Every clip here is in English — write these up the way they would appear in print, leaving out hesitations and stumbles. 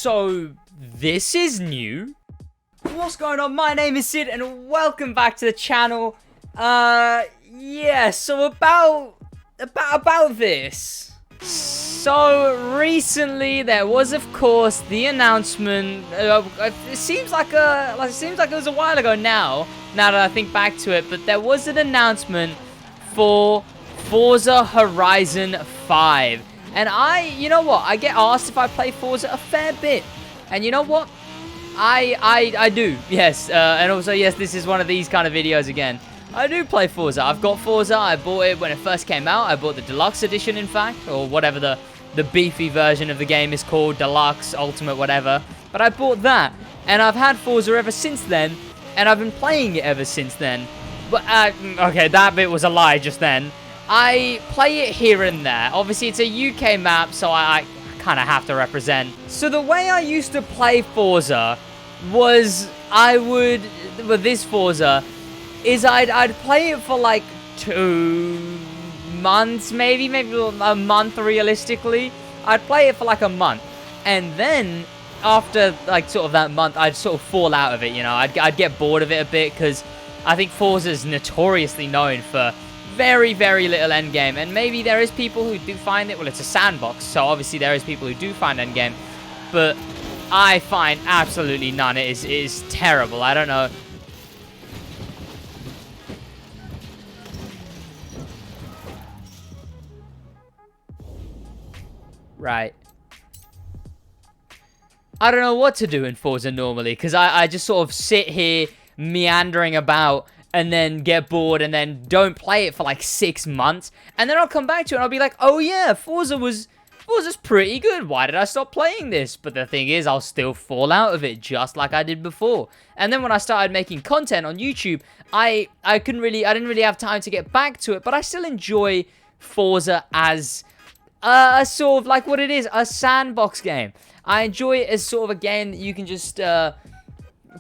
So, this is new? What's going on? My name is Sid, and welcome back to the channel. Yeah, so about this. So, recently, there was, of course, the announcement. It seems like it was a while ago now that I think back to it, but there was an announcement for Forza Horizon 5. And you know what? I get asked if I play Forza a fair bit. And you know what? I do, yes. And also, yes, this is one of these kind of videos again. I do play Forza. I've got Forza. I bought it when it first came out. I bought the deluxe edition, in fact, or whatever the beefy version of the game is called, deluxe, ultimate, whatever. But I bought that, and I've had Forza ever since then, and I've been playing it ever since then. But, okay, that bit was a lie just then. I play it here and there. Obviously, it's a UK map, so I kind of have to represent. So the way I used to play Forza was with this Forza, is I'd play it for like 2 months, maybe a month realistically. I'd play it for like a month, and then after like sort of that month, I'd sort of fall out of it. You know, I'd get bored of it a bit because I think Forza is notoriously known for very, very little endgame, and maybe there is people who do find it. Well, it's a sandbox, so obviously there is people who do find endgame, but I find absolutely none. It is terrible. I don't know. Right. I don't know what to do in Forza normally, because I just sort of sit here meandering about and then get bored and then don't play it for like 6 months, and then I'll come back to it and I'll be like, oh yeah, Forza's pretty good. Why did I stop playing this? But the thing is, I'll still fall out of it just like I did before. And then when I started making content on YouTube, I didn't really have time to get back to it, but I still enjoy Forza as a sort of like what it is, a sandbox game. I enjoy it as sort of a game that you can just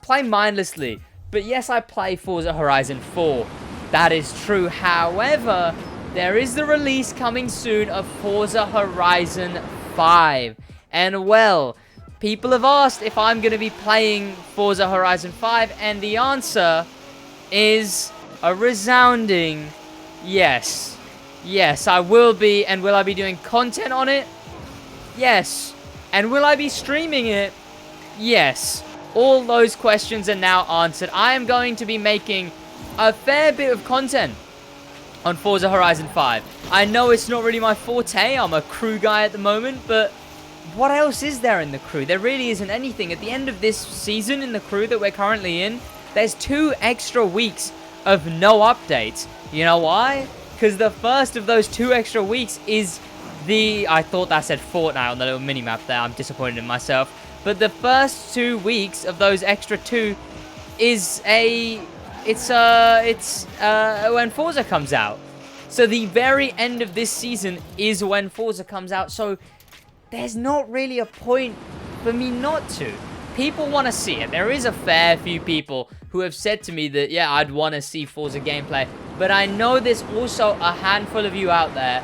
play mindlessly. But yes, I play Forza Horizon 4. That is true. However, there is the release coming soon of Forza Horizon 5. And well, people have asked if I'm going to be playing Forza Horizon 5. And the answer is a resounding yes. Yes, I will be. And will I be doing content on it? Yes. And will I be streaming it? Yes. All those questions are now answered. I am going to be making a fair bit of content on Forza Horizon 5. I know it's not really my forte. I'm a crew guy at the moment, but what else is there in the crew? There really isn't anything. At the end of this season in the crew that we're currently in, there's 2 extra weeks of no updates. You know why? Because the first of those 2 extra weeks is I thought that said Fortnite on the little mini-map there. I'm disappointed in myself. But the first 2 weeks of those extra 2 is when Forza comes out. So the very end of this season is when Forza comes out. So there's not really a point for me not to. People want to see it. There is a fair few people who have said to me that, yeah, I'd want to see Forza gameplay. But I know there's also a handful of you out there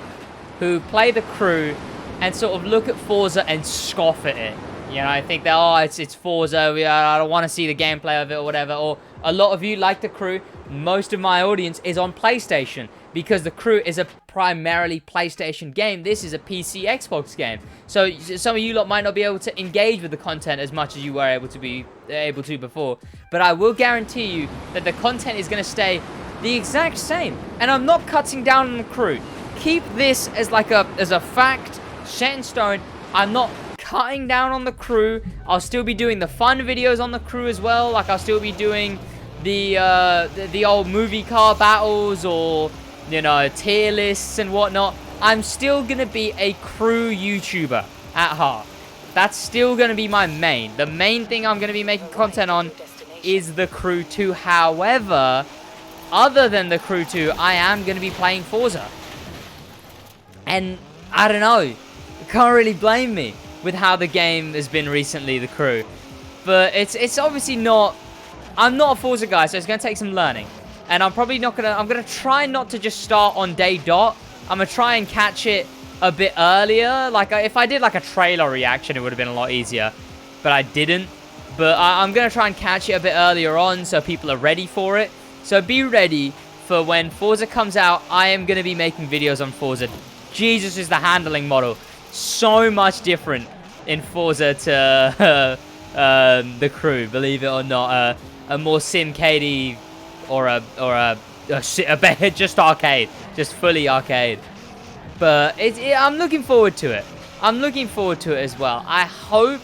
who play the crew and sort of look at Forza and scoff at it. You know, I think that, oh, it's Forza, I don't want to see the gameplay of it or whatever. Or a lot of you, like the crew, most of my audience is on PlayStation, because the crew is a primarily PlayStation game. This is a PC Xbox game. So some of you lot might not be able to engage with the content as much as you were able to before. But I will guarantee you that the content is going to stay the exact same. And I'm not cutting down on the crew. Keep this as like as a fact, set in stone. I'm not cutting down on the crew. I'll still be doing the fun videos on the crew as well. Like, I'll still be doing the old movie car battles, or, you know, tier lists and whatnot. I'm still gonna be a crew YouTuber at heart. That's still gonna be my main. The main thing I'm gonna be making content on is the crew 2. However, other than the crew 2, I am gonna be playing Forza. And I don't know, you can't really blame me with how the game has been recently, the crew. But it's obviously not, I'm not a Forza guy, so it's going to take some learning. And I'm probably not going to, I'm going to try not to just start on day dot. I'm going to try and catch it a bit earlier. Like, if I did like a trailer reaction, it would have been a lot easier. but I didn't. But I'm going to try and catch it a bit earlier on so people are ready for it. So be ready for when Forza comes out. I am going to be making videos on Forza. Jesus, is the handling model so much different in Forza to the crew, believe it or not. A more simcade or a just arcade, just fully arcade. But I'm looking forward to it. I'm looking forward to it as well. I hope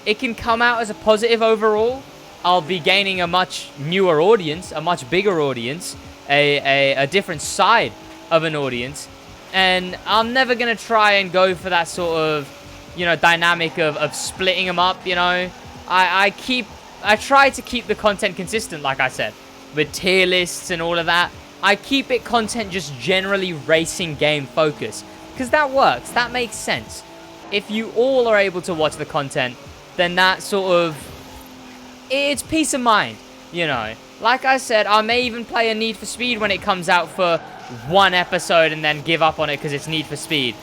it can come out as a positive overall. I'll be gaining a much newer audience, a much bigger audience, a different side of an audience. And I'm never going to try and go for that sort of, dynamic of splitting them up, I try to keep the content consistent, like I said, with tier lists and all of that. I keep it content just generally racing game focused, because that works. That makes sense. If you all are able to watch the content, then that sort of, it's peace of mind, Like I said, I may even play a Need for Speed when it comes out for one episode and then give up on it because it's Need for Speed.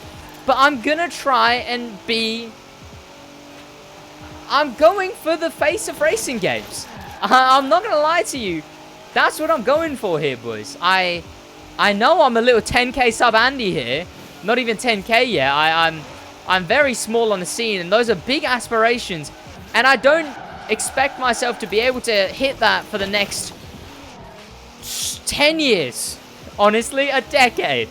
But I'm gonna try and I'm going for the face of racing games. I'm not gonna lie to you. That's what I'm going for here, boys. I know I'm a little 10k sub Andy here. Not even 10k yet. I'm very small on the scene, and those are big aspirations. And I don't expect myself to be able to hit that for the next 10 years. Honestly, a decade.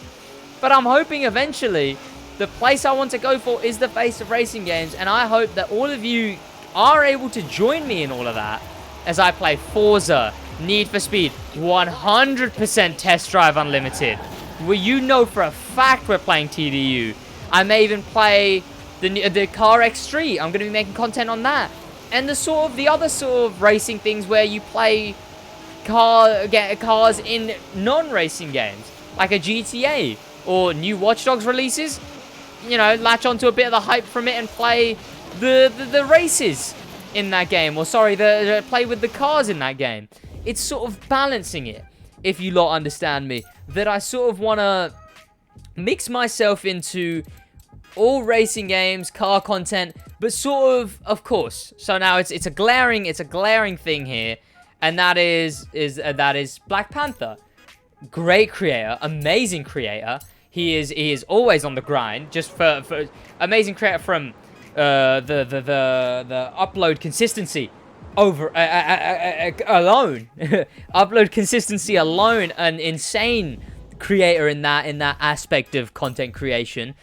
But I'm hoping eventually the place I want to go for is the face of racing games. And I hope that all of you are able to join me in all of that as I play Forza, Need for Speed, 100% Test Drive Unlimited. Well, for a fact we're playing TDU. I may even play the Car X3. I'm going to be making content on that. And the other sort of racing things where you play cars in non-racing games, like a GTA or new Watch Dogs releases. Latch onto a bit of the hype from it and play the races in that game, or play with the cars in that game. It's sort of balancing it, if you lot understand me, that I sort of want to mix myself into all racing games, car content, but sort of course. So now it's a glaring thing here, and that is Black Panther. Great creator, amazing creator. He is always on the grind, just for amazing creator from the upload consistency over alone. Upload consistency alone, an insane creator in that aspect of content creation.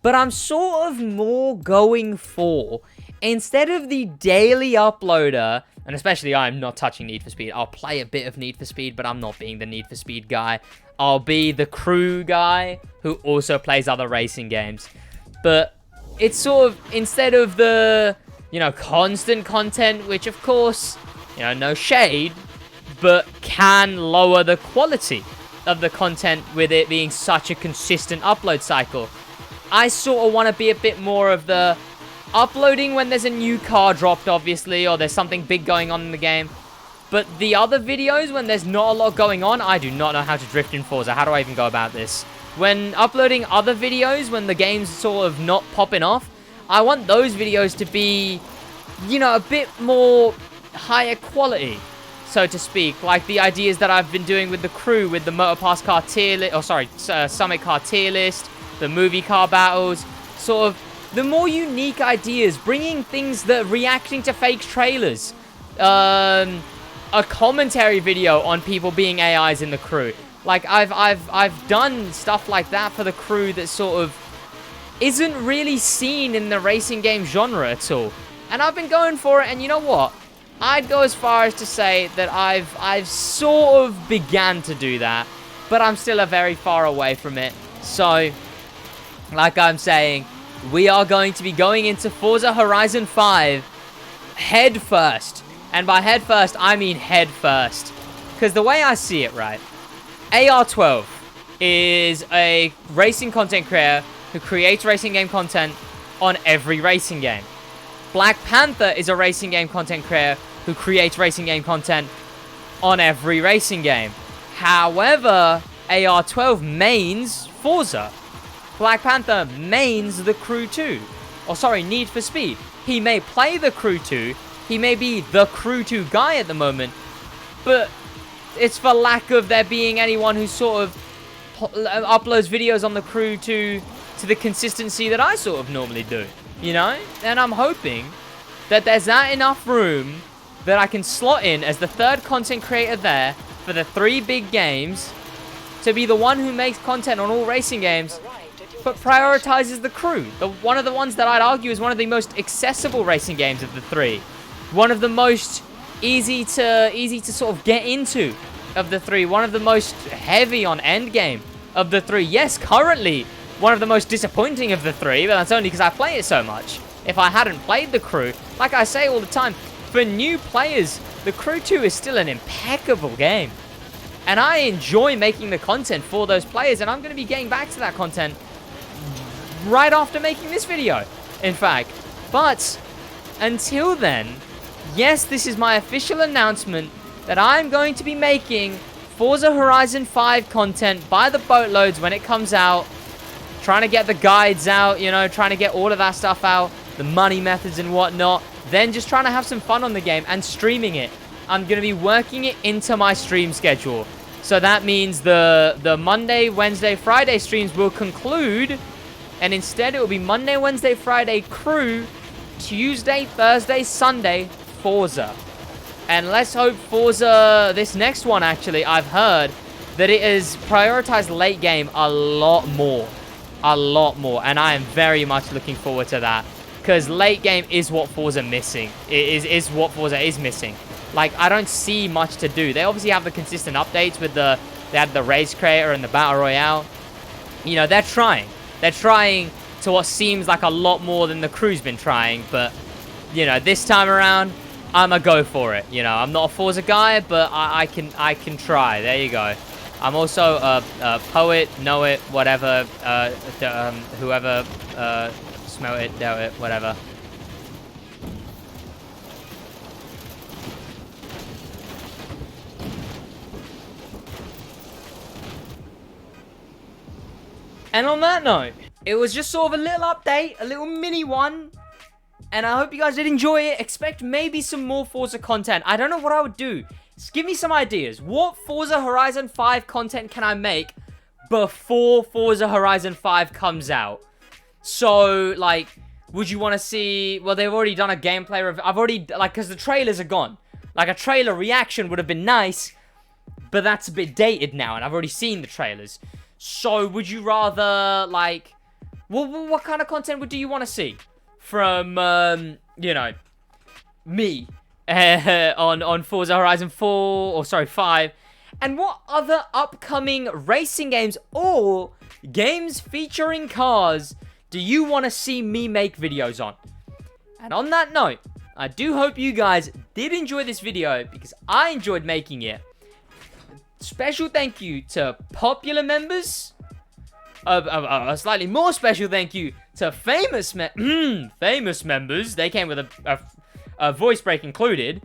But I'm sort of more going for, instead of the daily uploader, and especially I'm not touching Need for Speed. I'll play a bit of Need for Speed, but I'm not being the Need for Speed guy. I'll be the crew guy who also plays other racing games. But it's sort of, instead of the, constant content, which of course, no shade, but can lower the quality of the content with it being such a consistent upload cycle. I sort of want to be a bit more of the uploading when there's a new car dropped, obviously, or there's something big going on in the game. But the other videos, when there's not a lot going on, I do not know how to drift in Forza. How do I even go about this? When uploading other videos, when the game's sort of not popping off, I want those videos to be, a bit more higher quality, so to speak. Like the ideas that I've been doing with the crew, with the Motorpass car tier list, Summit car tier list, the movie car battles, sort of the more unique ideas, bringing things that reacting to fake trailers, a commentary video on people being AIs in the crew. Like I've done stuff like that for the crew that sort of isn't really seen in the racing game genre at all. And I've been going for it, and you know what? I'd go as far as to say that I've sort of began to do that, but I'm still a very far away from it. So, like I'm saying, we are going to be going into Forza Horizon 5 head first. And by head first, I mean head first. Because the way I see it, right, AR12 is a racing content creator who creates racing game content on every racing game. Black Panther is a racing game content creator who creates racing game content on every racing game. However, AR12 mains Forza. Black Panther mains the crew too. Need for Speed. He may play the Crew 2. He may be the Crew 2 guy at the moment. But it's for lack of there being anyone who sort of uploads videos on the Crew 2 to the consistency that I sort of normally do. You know? And I'm hoping that there's that enough room that I can slot in as the third content creator there for the 3 big games, to be the one who makes content on all racing games, but prioritizes the Crew. One of the ones that I'd argue is one of the most accessible racing games of the 3. One of the most easy to sort of get into of the 3. One of the most heavy on end game of the 3. Yes, currently one of the most disappointing of the 3, but that's only because I play it so much. If I hadn't played the Crew, like I say all the time, for new players, the Crew 2 is still an impeccable game. And I enjoy making the content for those players, and I'm going to be getting back to that content right after making this video, in fact. But until then, yes, this is my official announcement that I'm going to be making Forza Horizon 5 content by the boatloads when it comes out. Trying to get the guides out, you know, trying to get all of that stuff out, the money methods and whatnot. Then just trying to have some fun on the game and streaming it. I'm going to be working it into my stream schedule. So that means the Monday, Wednesday, Friday streams will conclude. And instead it will be Monday, Wednesday, Friday Crew, Tuesday, Thursday, Sunday Forza. And let's hope Forza, this next one actually, I've heard that it is prioritized late game a lot more. A lot more. And I am very much looking forward to that. Because late game is what Forza missing. It is what Forza is missing. Like, I don't see much to do. They obviously have the consistent updates with they had the race creator and the battle royale. You know, they're trying. They're trying to what seems like a lot more than the Crew's been trying. But, you know, this time around, I'm a go for it. You know, I'm not a Forza guy, but I can try. There you go. I'm also a poet, know it, whatever, whoever, smell it, doubt it, whatever. And on that note, it was just sort of a little update, a little mini one. And I hope you guys did enjoy it. Expect maybe some more Forza content. I don't know what I would do. Just give me some ideas. What Forza Horizon 5 content can I make before Forza Horizon 5 comes out? So, like, would you want to see... Well, they've already done a gameplay review. I've already... Like, because the trailers are gone. Like, a trailer reaction would have been nice. But that's a bit dated now. And I've already seen the trailers. So, would you rather, like... What kind of content do you want to see? From, you know... me. On Forza Horizon 5. And what other upcoming racing games or games featuring cars do you want to see me make videos on? And on that note, I do hope you guys did enjoy this video because I enjoyed making it. Special thank you to popular members. A slightly more special thank you to famous members. They came with a voice break included.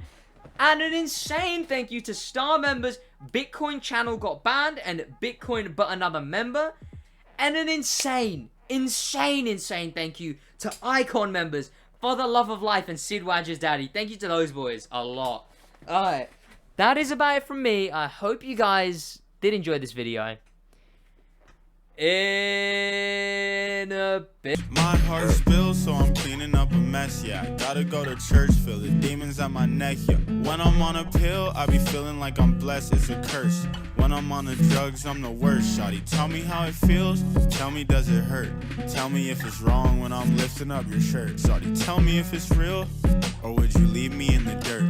And an insane thank you to star members. Bitcoin channel got banned and Bitcoin but another member. And an insane thank you to Icon members. For the Love of Life and SidWaj's daddy. Thank you to those boys a lot. Alright. That is about it from me. I hope you guys did enjoy this video. In a bit. My heart spills, so I'm cleaning up a mess, yeah. I gotta go to church, feel the demons at my neck, yeah. When I'm on a pill, I be feeling like I'm blessed, it's a curse. When I'm on the drugs, I'm the worst, shawty. Tell me how it feels, tell me does it hurt. Tell me if it's wrong when I'm lifting up your shirt, shawty. Tell me if it's real, or would you leave me in the dirt?